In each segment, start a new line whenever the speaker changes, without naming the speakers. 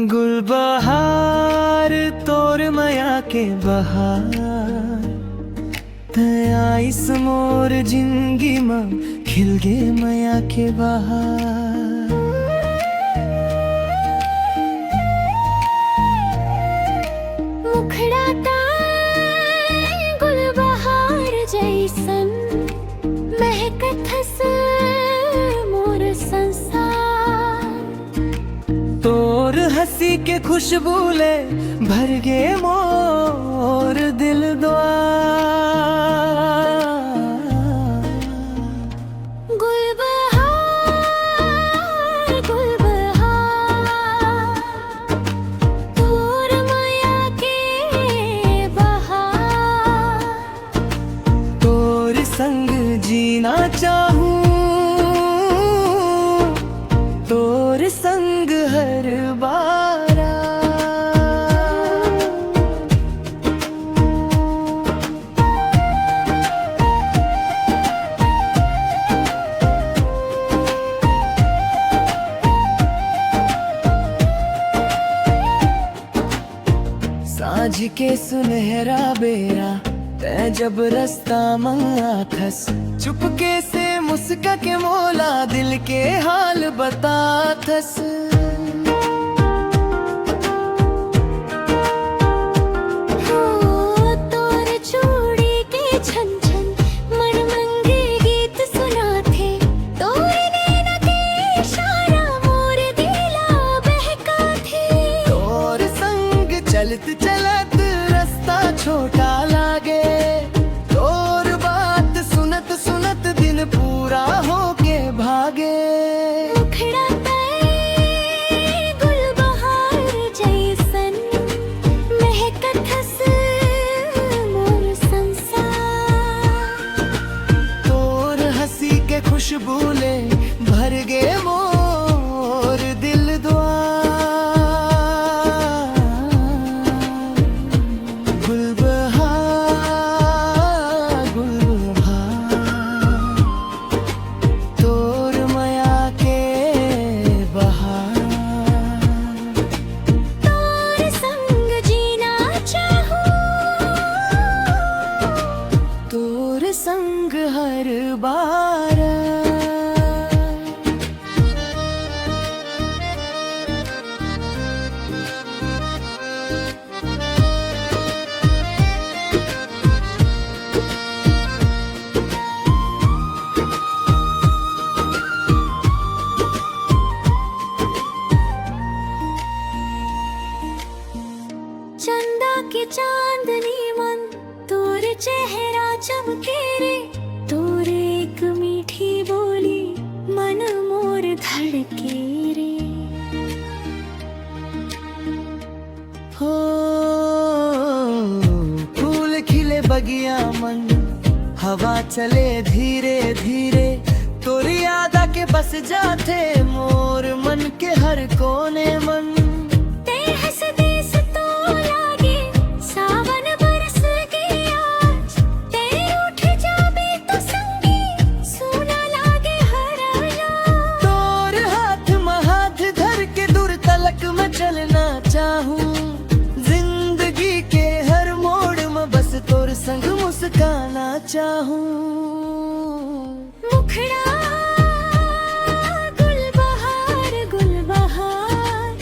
गुलबहार तोर माया के बहार तयाइस मोर जिंदगी में खिल गे माया के बहार।
मुखड़ा गुलबहार जैसन महकत हस मोर संसार।
तोर हंसी के खुशबू ले भर गे मोर दिल द्वार।
गुलबहार गुलबहार तोर माया के बहार।
तोर संग जीना चाहूं, तोर संग हर बारा। साँझ के सुनहरा बेरा तै जब रास्ता मंगा थस, चुपके से मुस्का के मोला दिल के हाल बता थस।
तोर चूड़ी के छन छन मन मंगे गीत सुना थे। तोर नैना के इशारा मोर दिला बहका थे।
तोर संग चलत चलत रास्ता छोटा लागे, तोर बात सुनत सुनत दिन पूरा होके भागे।
मुखड़ा गुलबहार जैसन महकत हस मोर संसार।
तोर हंसी के खुशबू ले भर गे मोर दिल द्वार। गुलबहार गुलबहार तोर माया के बहार।
तोर संग जीना चाहूं,
तोर संग हर बार।
चंदा की चांदनी मन तोर चेहरा चमके रे। तोर एक मीठी बोली मन मोर धड़के रे।
हो फूल खिले बगिया मन हवा चले धीरे धीरे। तोरी याद आके बस जाते मोर मन के हर कोने मन।
ते हंस देस तो लागे सावन बरस के आज। ते उठ जाबे तो संगी सुना लागे हर याद।
तोर हाथ में हाथ धर के दूर तलक में चलना चाहूं। जिंदगी के हर मोड़ में बस तोर संग मुस्काना चाहूं।
मुखड़ा गुलबहार गुलबहार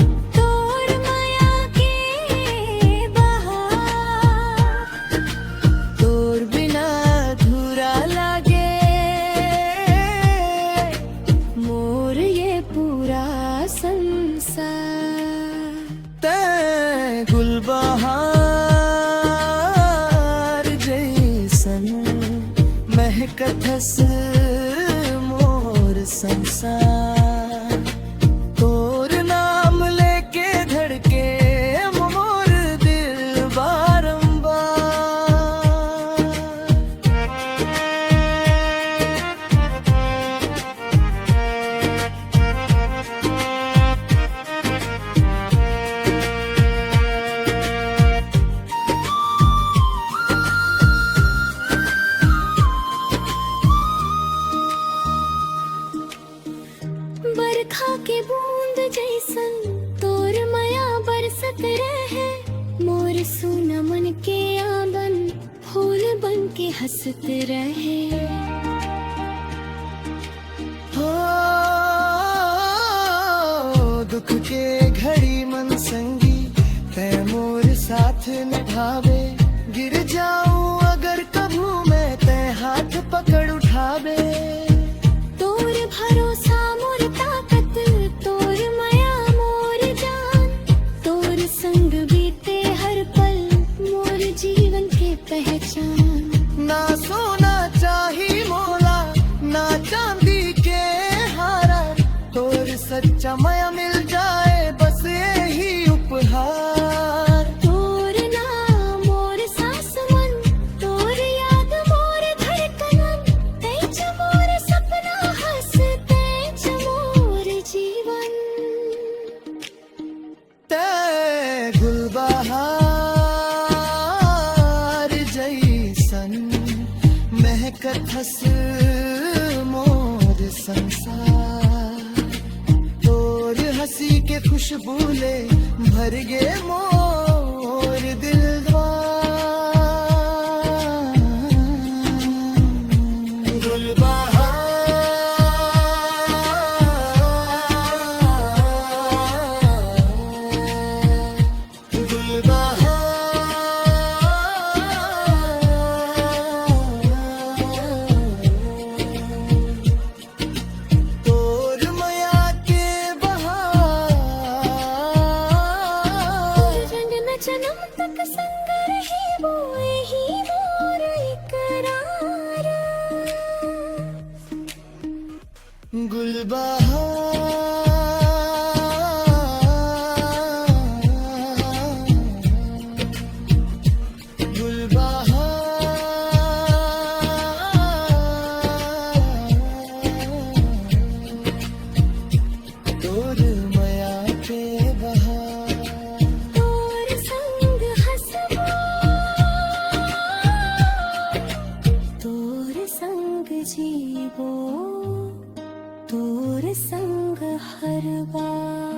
सुना मन के आंगन फूल बन के हंसते रहे।
हो दुख के घड़ी मन संगी तय मोर साथ निभावे। गिर जाऊं अगर कभू मैं तय हाथ पकड़ उठावे।
तोर भरोसा मोर ताकत, तोर माया मोर जान, तोर संग बीते हर पल मोर जीवन के पहचान।
ना सोना चाही मोला ना चांदी के हारा, तोर सच्चा माया मिल जाए बस यही उपहार।
तोर नाम मोर सांस मन, तोर याद मोर धड़कन, तेज मोर सपना हंस, तेज मोर जीवन।
तै गुलबहार जैसन महकत हस मोर संसार। तोर हंसी के खुशबू ले भर गे मोर दिलवा। तोर माया के बहार,
रंग न जन्म तक संग रहे वो ही मोर इकरार।
तोर माया के बहार।
तोर संग हंसबो, तोर संग जीवो, तोर संग हर बार।